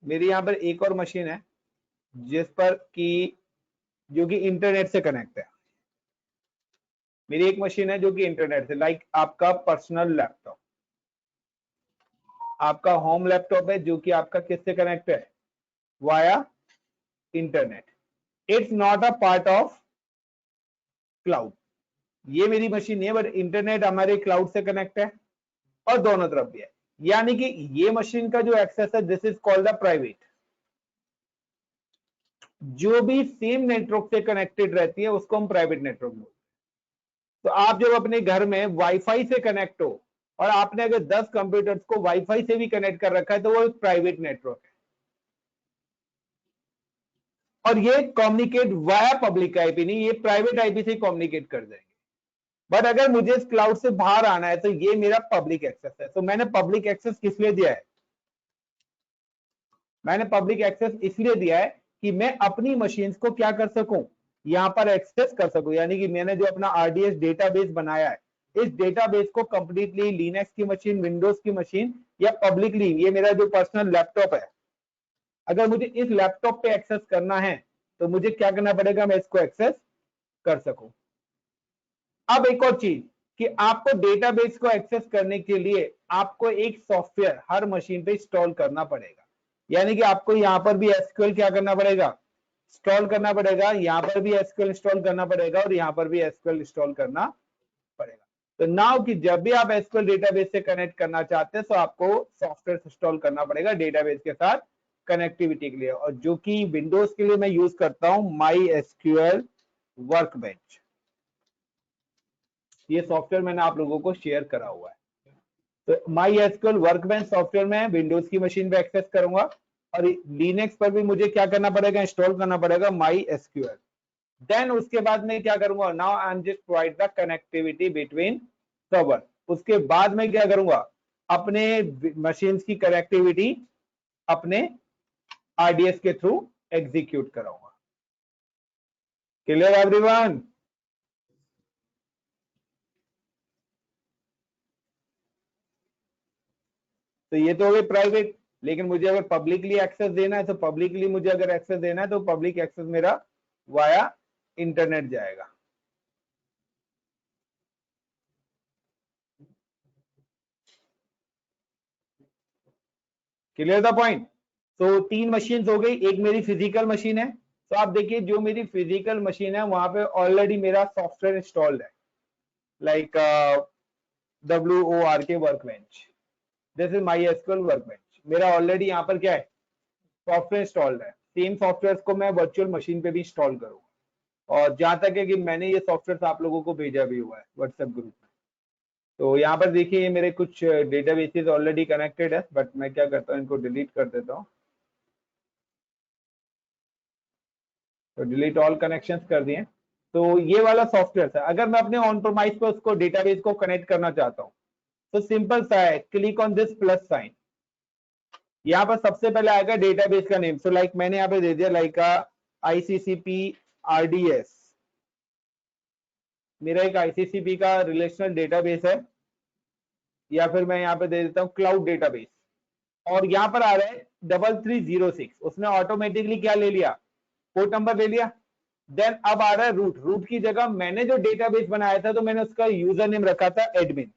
मेरी यहाँ पर एक और मशीन है जिस पर कि जो कि इंटरनेट से कनेक्ट है। मेरी एक मशीन है जो कि इंटरनेट से, लाइक आपका पर्सनल लैपटॉप, आपका होम लैपटॉप है जो कि आपका किससे कनेक्ट है, via internet. It's not a part of cloud. ये मेरी मशीन नहीं है, बट इंटरनेट हमारे क्लाउड से कनेक्ट है और दोनों तरफ भी है। यानी कि ये मशीन का जो एक्सेस है this is called the private. जो भी सेम नेटवर्क से कनेक्टेड रहती है उसको हम प्राइवेट नेटवर्क बोलते हैं। तो आप जब अपने घर में वाईफाई से कनेक्ट हो और आपने अगर 10 कंप्यूटर्स को वाईफाई से भी कनेक्ट कर रखा है तो वो एक प्राइवेट नेटवर्क है, और ये कम्युनिकेट वाया पब्लिक आईपी नहीं, ये प्राइवेट आईपी से कम्युनिकेट कर जाएंगे। बट अगर मुझे इस क्लाउड से बाहर आना है तो ये मेरा पब्लिक एक्सेस है। तो मैंने पब्लिक एक्सेस किस लिए दिया है, मैंने पब्लिक एक्सेस इसलिए दिया है कि मैं अपनी मशीन्स को क्या कर सकूं, यहां पर एक्सेस कर सकूं। यानी कि मैंने जो अपना RDS डेटाबेस बनाया है, इस डेटाबेस को कंप्लीटली लिनक्स की मशीन, विंडोज की मशीन या पब्लिकली ये मेरा जो पर्सनल लैपटॉप है, अगर मुझे इस लैपटॉप पे एक्सेस करना है तो मुझे क्या करना पड़ेगा, मैं इसको एक्सेस कर सकूं। अब एक और चीज कि आपको डेटाबेस को एक्सेस करने के लिए आपको एक सॉफ्टवेयर हर मशीन पे इंस्टॉल करना पड़ेगा। यानी कि आपको यहां पर भी SQL क्या करना पड़ेगा, इंस्टॉल करना पड़ेगा, यहां पर भी SQL इंस्टॉल करना पड़ेगा और यहां पर भी SQL इंस्टॉल करना पड़ेगा। तो नाउ कि जब भी आप SQL डेटाबेस से कनेक्ट करना चाहते हैं तो आपको सॉफ्टवेयर इंस्टॉल करना पड़ेगा डेटाबेस के साथ कनेक्टिविटी के लिए, और जो कि विंडोज के लिए मैं यूज करता हूं MySQL वर्कबेंच। ये सॉफ्टवेयर मैंने आप लोगों को शेयर करा हुआ है। तो माई एसक्यूएल वर्कबेंच सॉफ्टवेयर में विंडोज की मशीन पे एक्सेस करूंगा और लिनक्स पर भी मुझे क्या करना पड़ेगा, इंस्टॉल करना पड़ेगा माई एसक्यूएल। देन उसके बाद में क्या करूंगा, now I am just provide the connectivity between server. उसके बाद में क्या करूंगा, अपने मशीन की कनेक्टिविटी अपने आरडीएस के थ्रू एग्जीक्यूट कराऊंगा। Clear everyone? तो ये तो हो गई प्राइवेट, लेकिन मुझे अगर पब्लिकली एक्सेस देना है तो पब्लिकली मुझे अगर एक्सेस देना है तो पब्लिक एक्सेस मेरा वाया इंटरनेट जाएगा। Clear the point? तो 3 मशीन हो गई, एक मेरी फिजिकल मशीन है। तो आप देखिए जो मेरी फिजिकल मशीन है वहां पे ऑलरेडी मेरा सॉफ्टवेयर इंस्टॉल्ड है, like WORK workbench, this is my SQL workbench. मेरा ऑलरेडी यहाँ पर क्या है, सॉफ्टवेयर इंस्टॉल्ड है। सेम सॉफ्टवेयर को मैं वर्चुअल मशीन पे भी इंस्टॉल करूंगा। और जहां तक है कि मैंने ये सॉफ्टवेयर आप लोगों को भेजा भी हुआ है व्हाट्सएप ग्रुप में। तो यहाँ पर देखिए ये मेरे कुछ डेटाबेसेस ऑलरेडी कनेक्टेड है, बट मैं क्या करता हूँ इनको डिलीट कर देता हूँ। तो डिलीट ऑल कनेक्शंस कर दिए। तो ये वाला सॉफ्टवेयर है, अगर मैं अपने ऑन प्रोमाइस पे उसको डेटाबेस को कनेक्ट करना चाहता हूँ तो सिंपल सा है, click on this plus sign. यहाँ पर सबसे पहले आएगा डेटाबेस का नेम। सो लाइक मैंने यहाँ पे दे दिया लाइक ICCP RDS। मेरा एक ICCP का रिलेशनल डेटाबेस है, या फिर मैं यहाँ पे दे देता हूँ क्लाउड डेटाबेस। और यहाँ पर आ रहा है 3306, उसने ऑटोमेटिकली क्या ले लिया, पोर्ट नंबर ले लिया। देन अब आ रहा है रूट। रूट की जगह मैंने जो डेटाबेस बनाया था तो मैंने उसका यूजर नेम रखा था एडमिन,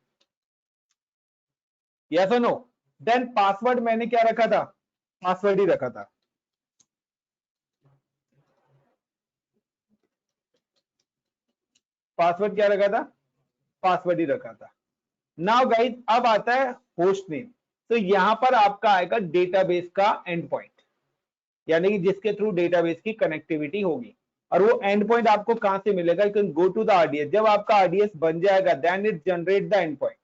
यस और नो। देन पासवर्ड मैंने क्या रखा था, पासवर्ड ही रखा था। पासवर्ड क्या रखा था, पासवर्ड ही रखा था। नाउ गाइस अब आता है होस्ट नेम। तो यहां पर आपका आएगा डेटाबेस का एंड पॉइंट, यानी कि जिसके थ्रू डेटाबेस की कनेक्टिविटी होगी। और वो एंड पॉइंट आपको कहां से मिलेगा, you can go to the RDS. जब आपका आरडीएस बन जाएगा then it generate the end point.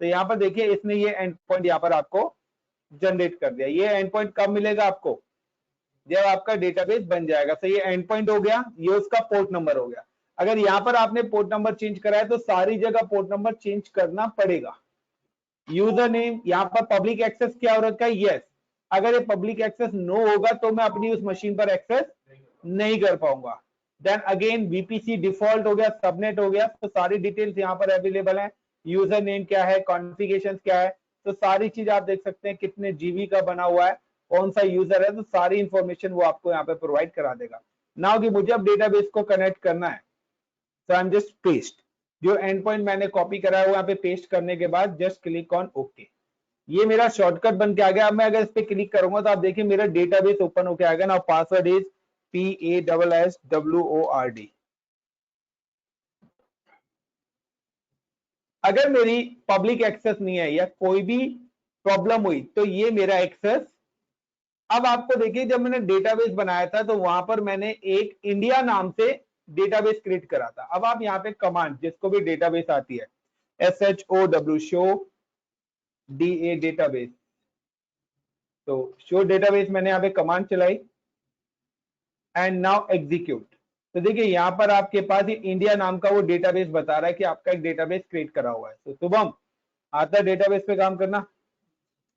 तो यहाँ पर देखिए इसने ये एंड पॉइंट यहाँ पर आपको जनरेट कर दिया। ये एंड पॉइंट कब मिलेगा आपको, जब आपका डेटाबेस बन जाएगा। तो ये एंड पॉइंट हो गया, ये उसका पोर्ट नंबर हो गया। अगर यहाँ पर आपने पोर्ट नंबर चेंज करा है तो सारी जगह पोर्ट नंबर चेंज करना पड़ेगा। यूजर नेम यहाँ पर पब्लिक एक्सेस क्या हो रखा है, यस। अगर ये पब्लिक एक्सेस नो होगा तो मैं अपनी उस मशीन पर एक्सेस नहीं कर पाऊंगा। देन अगेन VPC डिफॉल्ट हो गया, सबनेट हो गया। तो सारी डिटेल्स यहाँ पर अवेलेबल है, यूजर नेम क्या है, कॉन्फ़िगरेशन क्या है, तो सारी चीज आप देख सकते हैं, कितने जीबी का बना हुआ है, कौन सा यूजर है, तो सारी इंफॉर्मेशन वो आपको यहाँ पे प्रोवाइड करा देगा। नाउ कि मुझे अब डेटाबेस को कनेक्ट करना है, so I'm just paste, जो एंड पॉइंट मैंने कॉपी करा है वो यहाँ पे पेस्ट करने के बाद जस्ट क्लिक ऑन ओके। ये मेरा शॉर्टकट बन के आ गया। अब मैं अगर इस पे क्लिक करूंगा तो आप देखिए मेरा डेटाबेस ओपन होके आएगा ना। Password is PASSWORD। अगर मेरी पब्लिक एक्सेस नहीं है या कोई भी प्रॉब्लम हुई तो ये मेरा एक्सेस। अब आपको देखिए जब मैंने डेटाबेस बनाया था तो वहां पर मैंने एक इंडिया नाम से डेटाबेस क्रिएट करा था। अब आप यहाँ पे कमांड जिसको भी डेटाबेस आती है, SHOW शो DA डेटाबेस, तो शो डेटाबेस मैंने यहाँ पे कमांड चलाई एंड नाउ एग्जीक्यूट। तो देखिए यहाँ पर आपके पास ये इंडिया नाम का वो डेटाबेस बता रहा है कि आपका एक डेटाबेस क्रिएट करा हुआ है। तो शुभम आता है डेटाबेस पे काम करना।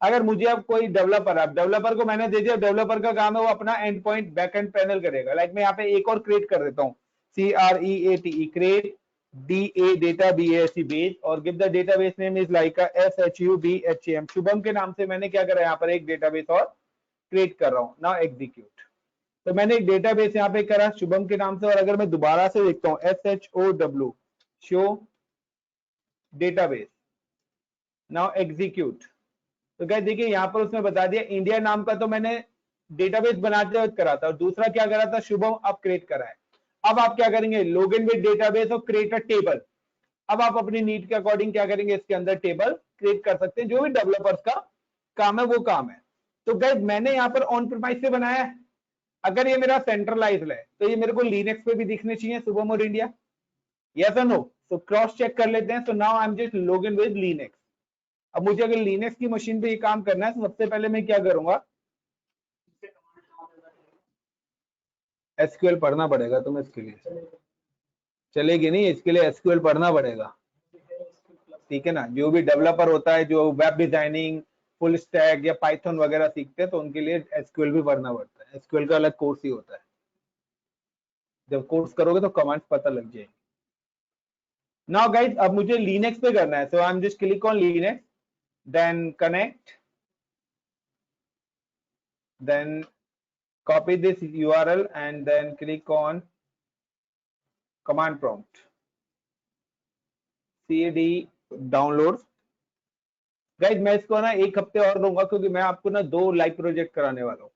अगर मुझे अब कोई डेवलपर, अब डेवलपर को मैंने दे दिया, डेवलपर का काम है वो अपना एंड पॉइंट बैकएंड पैनल करेगा। लाइक मैं यहाँ पे एक और क्रिएट कर देता हूँ, CREATE create DA data BASE base और give the database name is like SHUBHAM। Shubham के नाम से मैंने क्या करा, यहाँ पर एक डेटाबेस और क्रिएट कर रहा हूँ। Now execute. तो मैंने एक डेटाबेस यहाँ पे करा शुभम के नाम से। और अगर मैं दोबारा से देखता हूँ SHOW show database, now execute. तो क्या देखिए यहाँ पर उसने बता दिया इंडिया नाम का तो मैंने डेटाबेस बनाते वक्त करा था, और दूसरा क्या करा था, शुभम अब क्रिएट करा है। अब आप क्या करेंगे, लॉगिन विद डेटाबेस और क्रिएट अ टेबल। अब आप अपनी नीड के अकॉर्डिंग क्या करेंगे, इसके अंदर टेबल क्रिएट कर सकते हैं। जो भी डेवलपर्स का काम है वो काम है। तो गाइस मैंने यहाँ पर ऑन प्रीमाइस से बनाया है। अगर ये मेरा सेंट्रलाइज्ड है तो ये मेरे को लिनक्स पे भी दिखने चाहिए, शुभम और इंडिया, यस और नो। सो क्रॉस चेक कर लेते हैं। सो now I am just login with Linux. अब मुझे अगर लिनक्स की मशीन पे ये काम करना है तो सबसे पहले मैं क्या करूंगा, एसक्यूएल पढ़ना पड़ेगा तुम्हें इसके लिए, चलेगी नहीं, इसके लिए एसक्यूएल पढ़ना पड़ेगा, ठीक है ना। जो भी डेवलपर होता है, जो वेब डिजाइनिंग, फुल स्टैक या पाइथन वगैरह सीखते हैं, तो उनके लिए एसक्यूएल भी पढ़ना पड़ता है। एसक्यूएल का अलग कोर्स ही होता है, जब कोर्स करोगे तो कमांड्स पता लग जाएगी। नाउ गाइस, अब मुझे लिनक्स पे करना है, so I am just click on Linux, then connect, then copy this URL and then click on command prompt, cd download। Guys मैं इसको ना एक हफ्ते और दूंगा, क्योंकि मैं आपको ना 2 लाइव प्रोजेक्ट कराने वाला हूँ।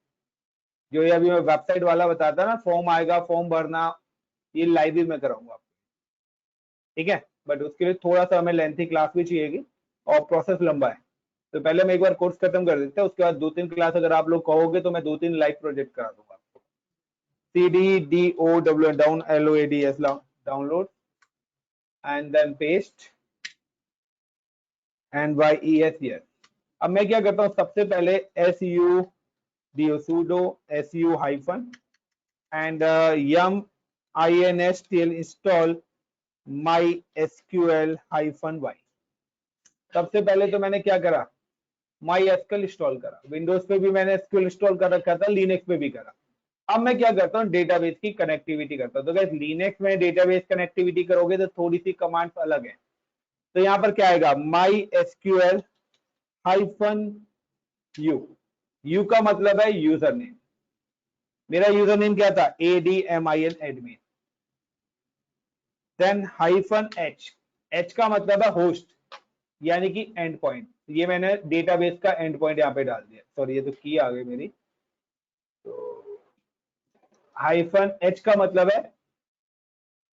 जो ये अभी मैं वेबसाइट वाला बताता ना, फॉर्म आएगा, फॉर्म भरना, ये लाइव ही मैं कराऊंगा आपको, ठीक है। बट उसके लिए थोड़ा सा हमें लेंथी क्लास भी चाहिएगी और प्रोसेस लंबा है, तो पहले मैं एक बार कोर्स खत्म कर देते हैं, उसके बाद 2-3 क्लास अगर आप लोग कहोगे तो मैं 2-3 लाइव प्रोजेक्ट करा दूंगा आपको। cd download and then paste and yes yes। अब मैं क्या करता हूँ, सबसे पहले sudo su hyphen and yum instll install mysql hyphen y। सबसे पहले तो मैंने क्या करा, MySQL इंस्टॉल करा। विंडोज पे भी मैंने SQL इंस्टॉल कर रखा था, लिनक्स पे भी करा। अब मैं क्या करता हूँ, डेटाबेस की कनेक्टिविटी करता हूँ। तो गाइस लिनक्स में डेटाबेस कनेक्टिविटी करोगे तो थोड़ी सी कमांड्स अलग है। तो यहाँ पर क्या आएगा, MySQL -u का मतलब है यूजर नेम। मेरा यूजर नेम क्या था, ADMIN एडमिन। देन -h का मतलब है होस्ट, यानी कि एंड पॉइंट। ये मैंने डेटाबेस का एंड पॉइंट यहाँ पे डाल दिया, सॉरी ये तो की आ गई मेरी। तो -h का मतलब है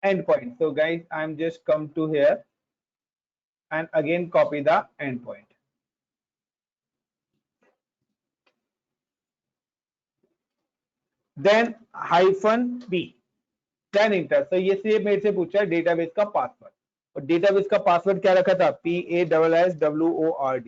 and point. So guys, I'm just come to here and again copy the endpoint. Then -p, then enter। तो ये से मेरे से पूछा है डेटाबेस का पासवर्ड, और डेटाबेस का पासवर्ड क्या रखा था, PASSWORD।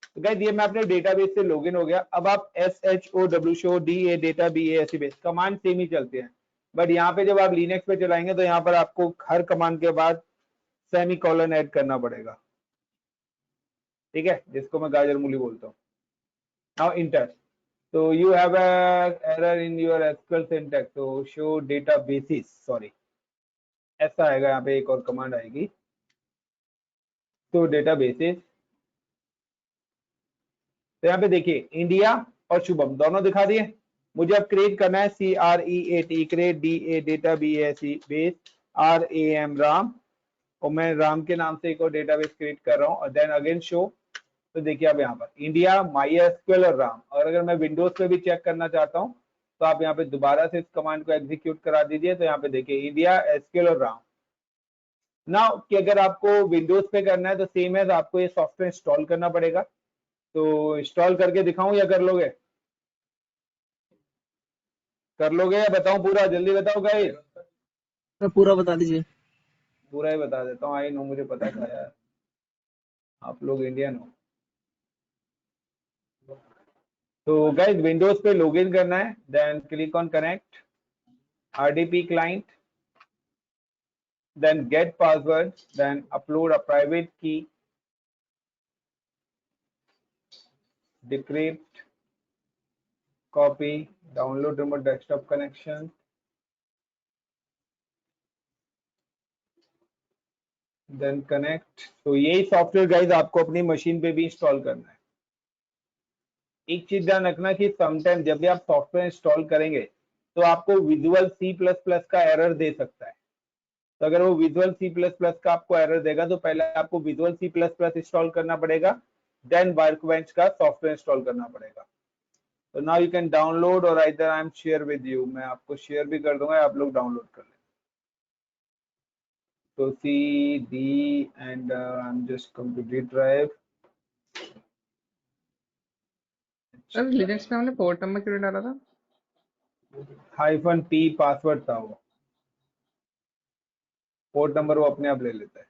तो गाइस ये मैं अपने डेटाबेस से लॉगिन हो गया। अब आप SHOW data BASE base command same ही चलते हैं, बट यहाँ पे जब आप लिनक्स पे चलाएंगे तो यहाँ पर आपको हर कमांड के बाद सेमीकोलन ऐड करना पड़ेगा, ठीक है, जिसको मैं गाजर मूली बोलता हूँ। Now enter. तो you have a error in your SQL syntax, so show databases, sorry ऐसा आएगा। यहाँ पे एक और कमांड आएगी, तो डेटाबेसेस। तो यहाँ पे देखिए इंडिया और शुभम दोनों दिखा दिए। मुझे अब क्रिएट करना है CREAT, create DA data BASE base RAM Ram, और मैं राम के नाम से एक और डेटाबेस क्रिएट कर रहा हूँ, और देन अगेन शो। तो देखिए अब यहाँ पर इंडिया, MySQL और राम। और अगर मैं विंडोज पे भी चेक करना चाहता हूँ तो आप यहाँ पे दोबारा से इस कमांड को एग्जीक्यूट करा दीजिए। तो यहाँ पे देखिए इंडिया, SQL और राम। ना कि अगर आपको विंडोज पे करना है तो सेम है, तो आपको ये सॉफ्टवेयर इंस्टॉल करना पड़ेगा। तो इंस्टॉल करके दिखाऊं या कर लोगे, कर लोगे या बताऊं पूरा, जल्दी बताओ गाइस। मैं पूरा बता दीजिए। पूरा ही बता देता हूँ, आई नो, मुझे पता था यार आप लोग इंडियन हो। तो गाइस विंडोज पे लॉगिन करना है, then click on connect, RDP client, then get password, then upload a private key, decrypt, copy, download remote desktop connection, then connect। तो यही सॉफ्टवेयर गाइस आपको अपनी मशीन पे भी इंस्टॉल करना है। एक चीज ध्यान रखना कि समटाइम जब भी आप सॉफ्टवेयर इंस्टॉल करेंगे तो आपको विजुअल C++ का एरर दे सकता है। तो अगर वो विजुअल C++ का आपको एरर देगा तो पहले आपको विजुअल C++ इंस्टॉल करना पड़ेगा, देन वर्कबेंच का सॉफ्टवेयर इंस्टॉल करना पड़ेगा। तो नाउ यू कैन डाउनलोड, और इधर I am share with you, मैं आपको शेयर भी कर दूंगा, आप लोग डाउनलोड कर लें। तो CD and I'm just come to D drive। Sir Linux में हमने पोर्ट नंबर क्यों डाला था? -p पासवर्ड था वो, पोर्ट नंबर वो अपने आप ले लेता है,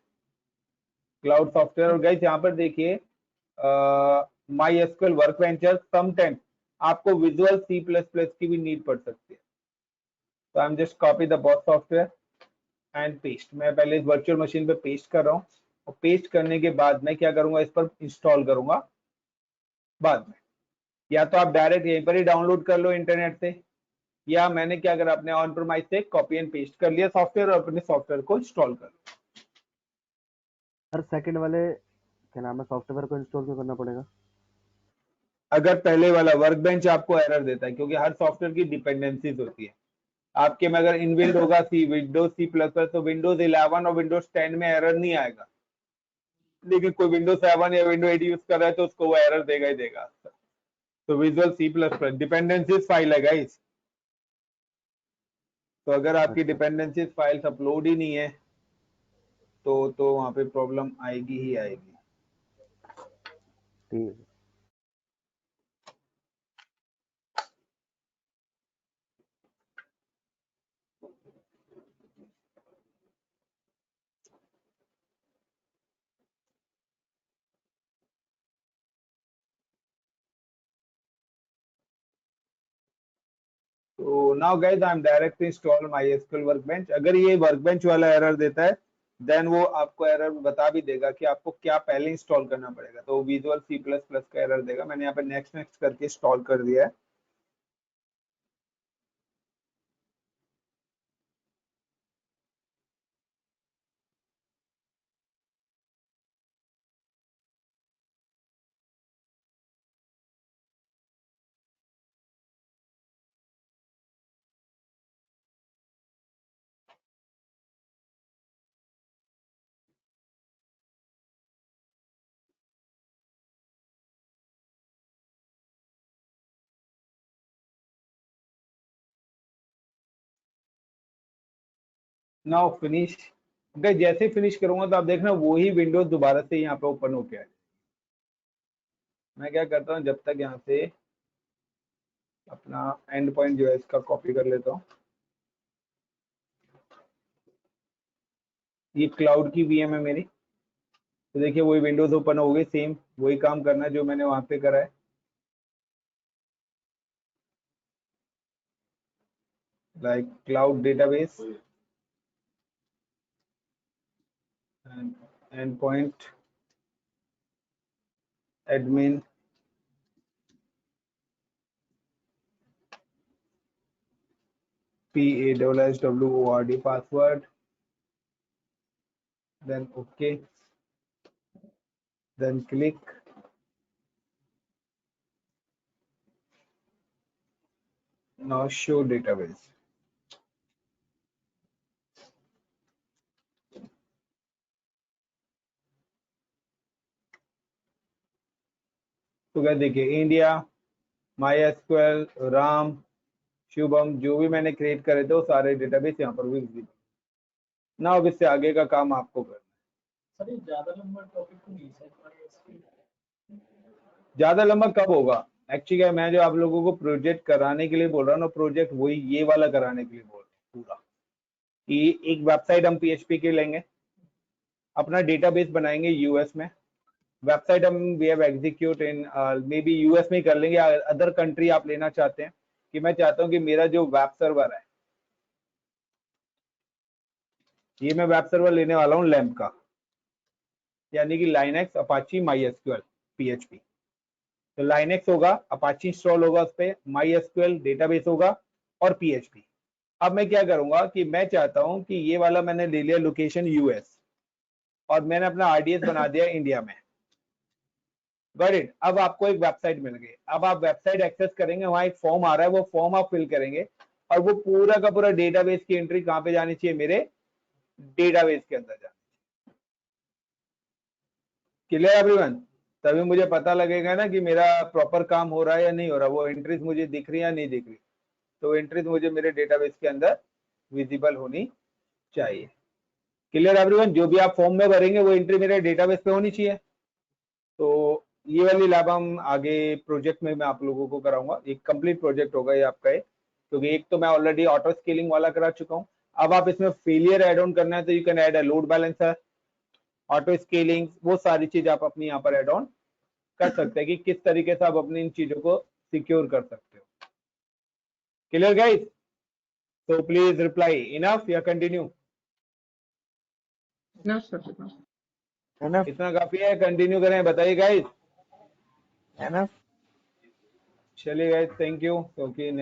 क्लाउड सॉफ्टवेयर। और गाइस यहाँ पर देखिए my SQL work venture, sometime आपको विजुअल सी प्लस प्लस की भी नीड पड़ सकती है। तो आई am just copy the boss software and paste. मैं पहले इस वर्चुअल मशीन पे पेस्ट कर रहा हूँ और पेस्ट करने के बाद मैं क्या करूंगा, इस पर इंस्टॉल करूंगा बाद में। या तो आप डायरेक्ट यहीं पर ही डाउनलोड कर लो इंटरनेट से, या मैंने क्या करा, अपने ऑन प्रेमाइज से कॉपी एंड पेस्ट कर लिया सॉफ्टवेयर और अपने सॉफ्टवेयर को इंस्टॉल कर लो। सर सेकंड वाले क्या नाम है सॉफ्टवेयर को इंस्टॉल क्यों करना पड़ेगा? अगर पहले वाला वर्क बेंच आपको एरर देता है, क्योंकि हर सॉफ्टवेयर की डिपेंडेंसीज होती है। आपके में अगर इनबिल्ड होगा सी विंडोज सी प्लस प्लस, तो विंडोज 11 और विंडोज 10 में एरर नहीं आएगा, लेकिन कोई विंडोज 7 या विंडो 8 यूज कर रहा है तो उसको वो एरर देगा ही देगा। तो visual C plus plus dependencies file है गाइस। तो अगर आपकी डिपेंडेंसीज फाइल्स अपलोड ही नहीं है तो वहां पे प्रॉब्लम आएगी ही आएगी। ठीक है। तो now guys I am direct install MySQL workbench. अगर ये वर्कबेंच वाला एरर देता है देन वो आपको एरर बता भी देगा कि आपको क्या पहले इंस्टॉल करना पड़ेगा। तो विजुअल सी प्लस प्लस का एरर देगा। मैंने यहाँ पे नेक्स्ट नेक्स्ट करके इंस्टॉल कर दिया है। Now finish. अगर जैसे फिनिश करूंगा तो आप देखना वही विंडोज दोबारा से यहाँ पे ओपन होके आए। मैं क्या करता हूँ, जब तक यहाँ से अपना एंड पॉइंट जो है इसका कॉपी कर लेता हूँ। ये क्लाउड की VM है मेरी। तो देखिए वही विंडोज ओपन हो गई, सेम वही काम करना है जो मैंने वहां पे करा है। Like cloud database and endpoint admin PASSWORD password, then OK, then click now show database। तो क्या देखिए इंडिया MySQL राम शुभम जो भी मैंने क्रिएट करे थे वो सारे डेटाबेस यहाँ पर भी विजिबल। ना अब इससे आगे का काम आपको करना है। ज्यादा लंबा कब होगा? एक्चुअली मैं जो आप लोगों को प्रोजेक्ट कराने के लिए बोल रहा हूँ ना, प्रोजेक्ट वही ये वाला कराने के लिए बोल रहा हूँ पूरा। कि एक वेबसाइट हम PHP के लेंगे, अपना डेटाबेस बनाएंगे यूएस में। वेबसाइट हम we have execute in maybe US में ही कर लेंगे। अदर कंट्री आप लेना चाहते हैं कि मैं चाहता हूं कि मेरा जो वेब सर्वर है, ये मैं वेब सर्वर लेने वाला हूं लैम्प का, यानी कि लाइनेक्स अपाची MySQL PHP। तो लाइनेक्स होगा, अपाची इंस्टॉल होगा उस पर, MySQL डेटाबेस होगा और PHP। अब मैं क्या करूंगा कि मैं चाहता हूं कि ये वाला मैंने ले लिया लोकेशन यूएस और मैंने अपना RDS बना दिया इंडिया में। Got it. अब आपको एक वेबसाइट मिल गई। अब आप वेबसाइट एक्सेस करेंगे, वहां एक फॉर्म आ रहा है, वो फॉर्म आप फिल करेंगे और वो पूरा का पूरा डेटाबेस की एंट्री कहां पे जानी चाहिए? मेरे डेटाबेस के अंदर जानी। Clear everyone? तभी मुझे पता लगेगा ना कि मेरा प्रॉपर काम हो रहा है या नहीं हो रहा, वो एंट्रीज मुझे दिख रही है या नहीं दिख रही। तो एंट्रीज मुझे मेरे डेटाबेस के अंदर विजिबल होनी चाहिए। Clear everyone? जो भी आप फॉर्म में भरेंगे वो एंट्री मेरे डेटाबेस पे होनी चाहिए। तो ये वाली लैब हम आगे प्रोजेक्ट में मैं आप लोगों को कराऊंगा। एक कंप्लीट प्रोजेक्ट होगा ये आपका, क्योंकि एक तो मैं ऑलरेडी ऑटो स्केलिंग वाला करा चुका हूँ। अब आप इसमें फेलियर ऐड ऑन करना है तो you can add a load balancer, auto scaling, वो सारी चीज आप अपनी यहाँ पर ऐड ऑन कर सकते हैं कि किस तरीके से आप अपनी इन चीजों को सिक्योर कर सकते हो। Clear guys? तो प्लीज रिप्लाई इनफ या continue? No, sir. No. Enough इतना काफी है, कंटिन्यू करें? बताइए गाइस। एनफ चलिए गाइस, थैंक यू। क्योंकि